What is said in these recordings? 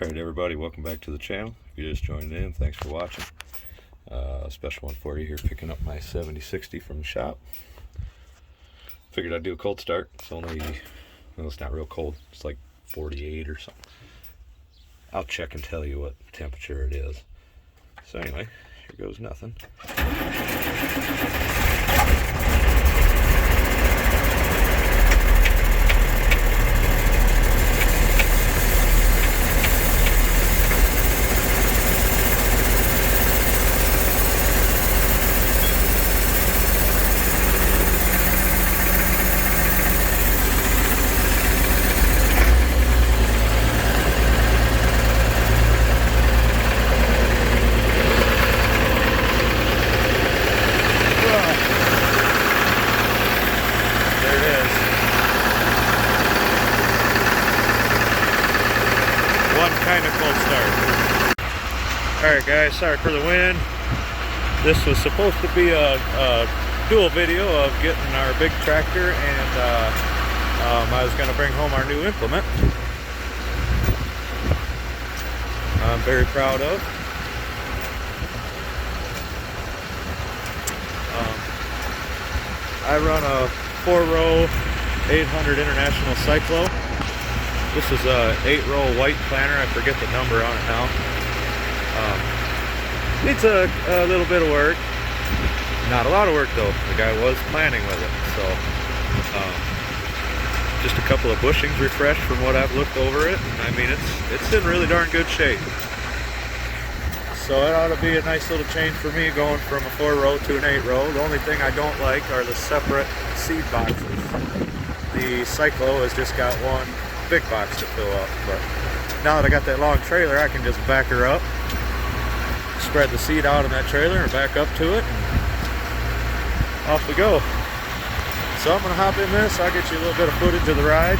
Alright everybody, welcome back to the channel. If you just joined in, thanks for watching. A special one for you here, picking up my 7060 from the shop. Figured I'd do a cold start. It's only, well, it's not real cold. It's like 48 or something. I'll check and tell you what temperature it is. So anyway, here goes nothing. Kind of cold start. Alright guys, sorry for the wind. This was supposed to be a dual video of getting our big tractor, and I was going to bring home our new implement. I'm very proud of. I run a 4-row 800 International Cyclo. This is a 8-row white planter. I forget the number on it now. Needs a little bit of work. Not a lot of work though. The guy was planning with it. So just a couple of bushings refreshed from what I've looked over it. And I mean, it's in really darn good shape. So it ought to be a nice little change for me going from a 4-row to an 8-row. The only thing I don't like are the separate seed boxes. The Cyclo has just got one big box to fill up, but now that I got that long trailer, I can just back her up, spread the seed out in that trailer and back up to it, and off we go. So I'm gonna hop in this. I'll get you a little bit of footage of the ride.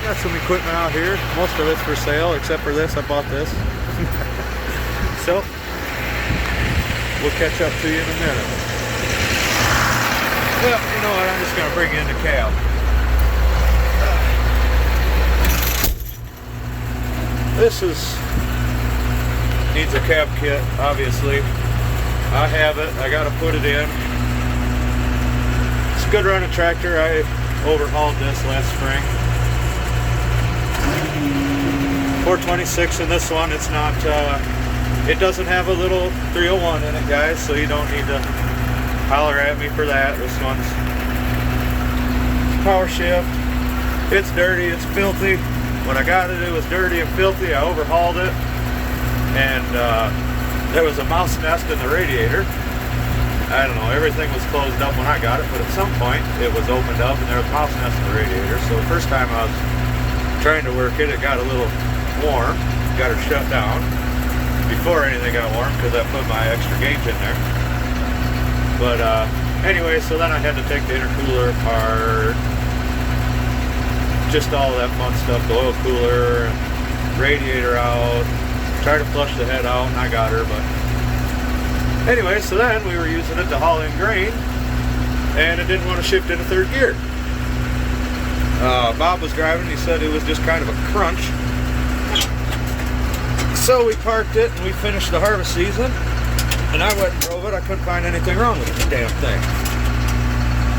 Got some equipment out here. Most of it's for sale except for this. I bought this. So we'll catch up to you in a minute. Well, you know what, I'm just going to bring in the cab. This needs a cab kit, obviously. I have it, I got to put it in. It's a good running tractor. I overhauled this last spring. 426 in this one. It's not, it doesn't have a little 301 in it, guys, so you don't need to holler at me for that. This one's power shift. It's dirty, it's filthy. When I got it, it was dirty and filthy. I overhauled it, and there was a mouse nest in the radiator. I don't know, everything was closed up when I got it, but at some point it was opened up and there was a mouse nest in the radiator. So the first time I was trying to work it, it got a little warm. Got her shut down before anything got warm because I put my extra gauge in there. But anyway, so then I had to take the intercooler apart, just all that fun stuff, the oil cooler, radiator out, try to flush the head out, and I got her. But anyway, so then we were using it to haul in grain, and it didn't want to shift into third gear. Bob was driving, he said it was just kind of a crunch. So we parked it, and we finished the harvest season. And I went and drove it. I couldn't find anything wrong with the damn thing.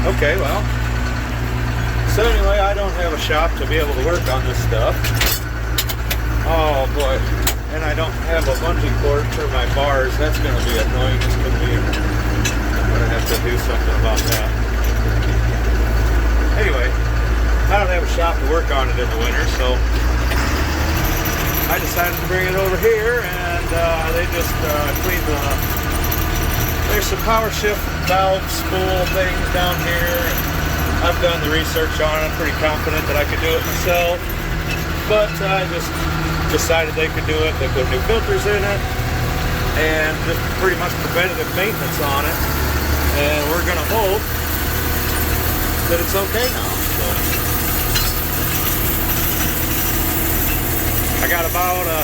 Okay, well. So anyway, I don't have a shop to be able to work on this stuff. Oh boy. And I don't have a bungee cord for my bars. That's going to be annoying as can be. I'm going to have to do something about that. Anyway, I don't have a shop to work on it in the winter, so I decided to bring it over here, and they just cleaned the... There's some power shift valve spool things down here. I've done the research on it. I'm pretty confident that I could do it myself. But I just decided they could do it. They put new filters in it. And just pretty much preventative maintenance on it. And we're going to hope that it's okay now. So I got about an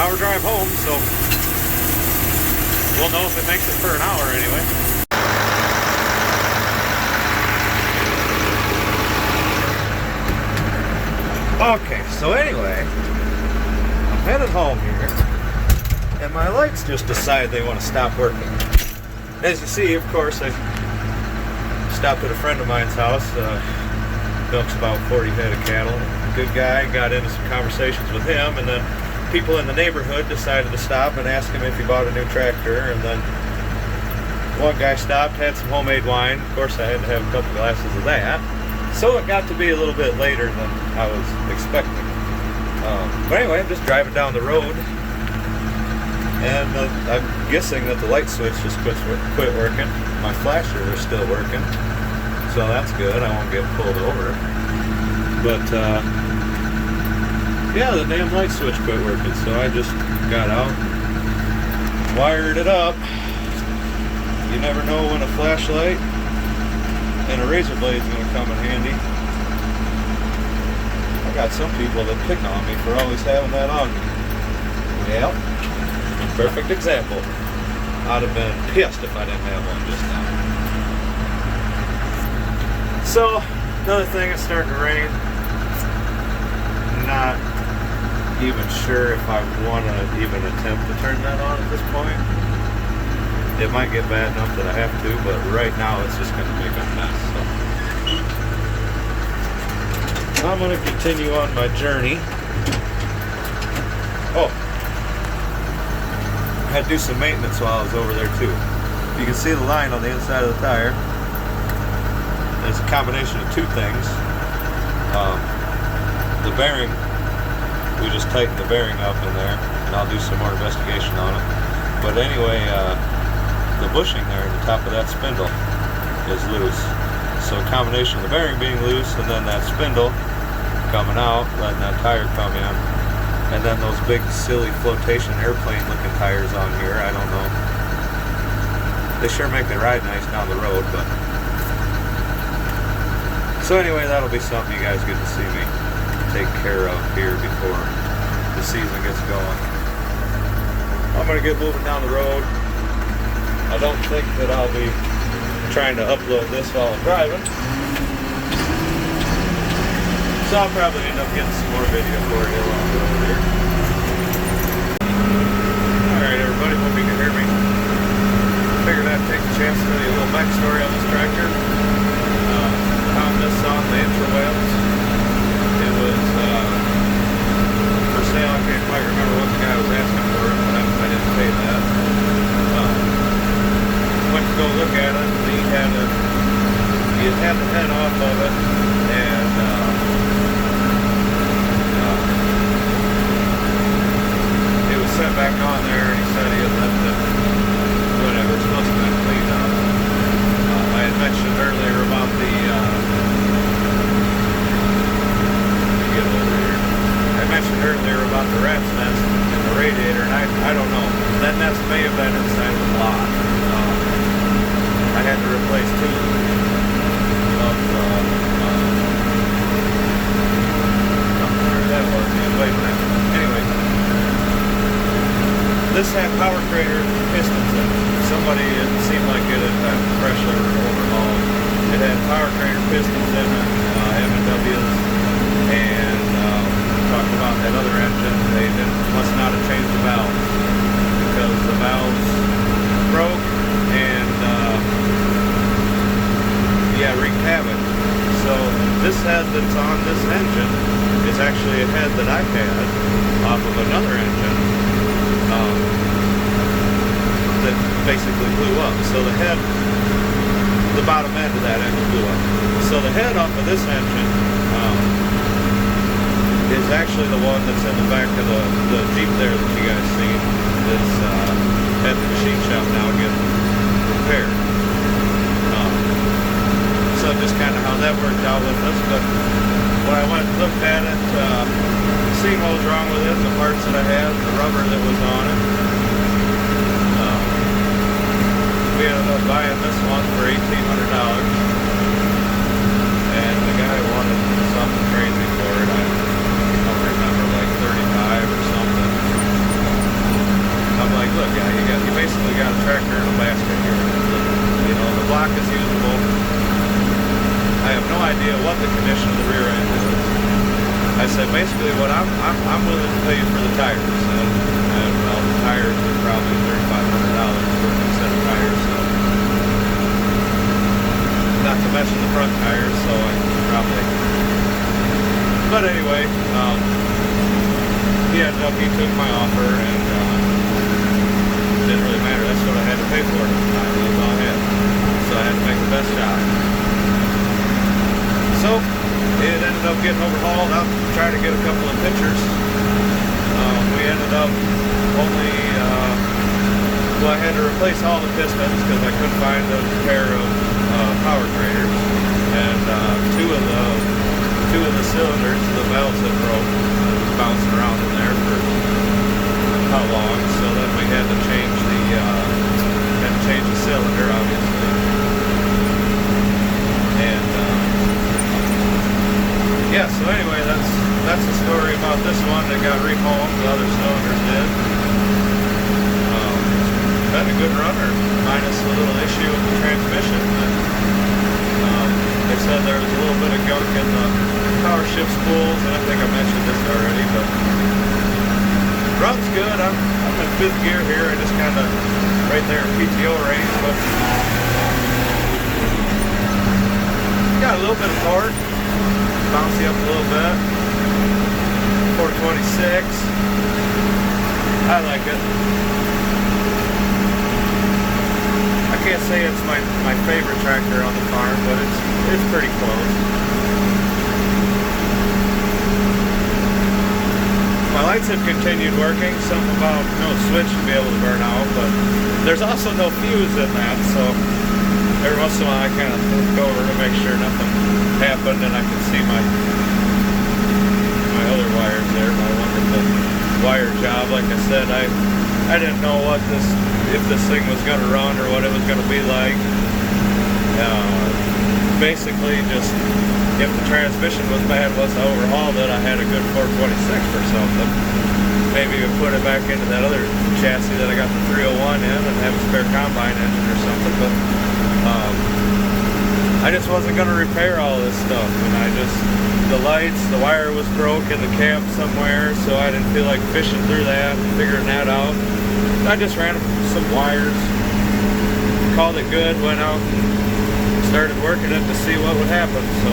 hour drive home, so we'll know if it makes it for an hour anyway. Okay, so anyway, I'm headed home here, and my lights just decide they want to stop working. As you see, of course, I stopped at a friend of mine's house, milks about 40 head of cattle. Good guy, got into some conversations with him, and then people in the neighborhood decided to stop and ask him if he bought a new tractor, and then one guy stopped, had some homemade wine. Of course, I had to have a couple glasses of that. So it got to be a little bit later than I was expecting. But anyway, I'm just driving down the road, and I'm guessing that the light switch just quit working. My flasher is still working, so that's good. I won't get pulled over. But yeah, the damn light switch quit working, so I just got out, wired it up. You never know when a flashlight and a razor blade is going to come in handy. I got some people that pick on me for always having that on me. Well, perfect example. I'd have been pissed if I didn't have one just now. So, another thing, it's starting to rain. Not even sure if I want to even attempt to turn that on at this point. It might get bad enough that I have to, but right now it's just going to make a mess. So I'm going to continue on my journey. Oh, I had to do some maintenance while I was over there too. You can see the line on the inside of the tire. It's a combination of two things. The bearing, we just tightened the bearing up in there, and I'll do some more investigation on it. But anyway, the bushing there at the top of that spindle is loose. So a combination of the bearing being loose and then that spindle coming out, letting that tire come in, and then those big silly flotation airplane looking tires on here, I don't know. They sure make the ride nice down the road, but so anyway, that'll be something you guys get to see me take care of here before the season gets going. I'm gonna get moving down the road. I don't think that I'll be trying to upload this while I'm driving. So I'll probably end up getting some more video for you along the road here. Alright everybody, hope you can hear me. Figured I'd take a chance to tell you a little backstory on this tractor. Found this on the interwebs. It was for sale. I can't quite remember what the guy was asking for it, but I didn't pay that. Went to go look at it, and he had the head off of it, and it was set back on there, and he said he had left it, whatever, it's supposed to have been cleaned up. I had mentioned earlier about the, let me get over here. I mentioned earlier about the rat's nest in the radiator, and I don't know. That nest may have been inside the block. I had to replace two of where that was. Wait a minute. Anyway, this had power crater pistons in it. Somebody, it seemed like it had freshly overhauled. It had power crater pistons in it, M&Ws, and talked about that other engine. They must not have changed the valves because the valves broke and wreaked havoc. So this head that's on this engine is actually a head that I had off of another engine that basically blew up. So the head, the bottom end of that engine blew up. So the head off of this engine is actually the one that's in the back of the Jeep there that you guys see. That's at the machine shop now getting repaired. So just kind of how that worked out with us. But when I went and looked at it, seeing what was wrong with it, the parts that I had, the rubber that was on it, we ended up buying this one for $1,800. And the guy wanted something crazy for it. I don't remember, like 35 or something. I'm like, look, yeah, you basically got a tractor in a basket here. You know, the block is usable. I have no idea what the condition of the rear end is. I said basically what I'm willing to pay you for the tires, and well, the tires are probably $3,500 for a new set of tires. So not to mention the front tires, so I probably. But anyway, he took my offer, and it didn't really matter. That's what I had to pay for it at the time. That was all I had. So I had to make the best shot. So it ended up getting overhauled. I'll try to get a couple of pictures. We ended up only, well, I had to replace all the pistons because I couldn't find a pair of power graders, and two of the cylinders, the valves had broke. It was bouncing around in there for how long? So then we had to change the cylinder, obviously, and yeah. So anyway, that's the story about this one that got rehomed. The other cylinders did. Been a good runner, minus a little issue with the transmission. They said there was a little bit of gunk in the power shift spools, and I think I mentioned this already, but runs good. I'm in 5th gear here. I just kind of right there in PTO range, but got a little bit of torque, bouncy up a little bit. 426. I like it. I can't say it's my favorite tractor on the farm, but it's pretty close. My lights have continued working. Something about no switch to be able to burn out, but there's also no fuse in that, so every once in a while I kind of look over to make sure nothing happened, and I can see my other wires there, my wonderful wire job. Like I said, I didn't know if this thing was going to run or what it was going to be like. Basically, just if the transmission was bad, once I overhauled it, I had a good 426 or something. Maybe we put it back into that other chassis that I got the 301 in and have a spare combine engine or something. But I just wasn't going to repair all this stuff, and the lights, the wire was broke in the cab somewhere, so I didn't feel like fishing through that and figuring that out. I just ran some wires, called it good, went out and started working it to see what would happen. So,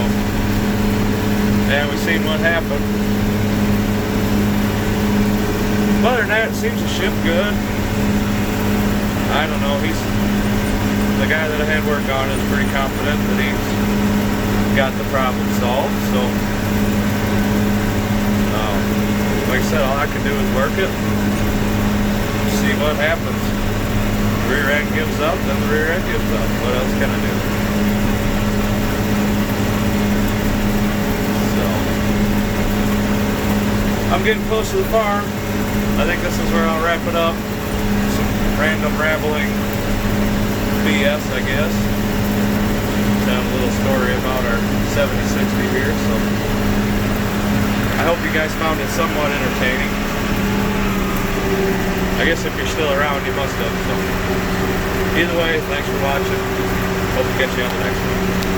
and we seen what happened. Other than that, it seems to shift good. I don't know, the guy that I had work on is pretty confident that he's got the problem solved. So, like I said, all I can do is work it, see what happens. Rear end gives up, then the rear end gives up. What else can I do? So, I'm getting close to the farm. I think this is where I'll wrap it up. Some random rambling BS, I guess. Tell a little story about our 7060 here. So, I hope you guys found it somewhat entertaining. I guess if you're still around, you must have. So, either way, thanks for watching. Hope to catch you on the next one.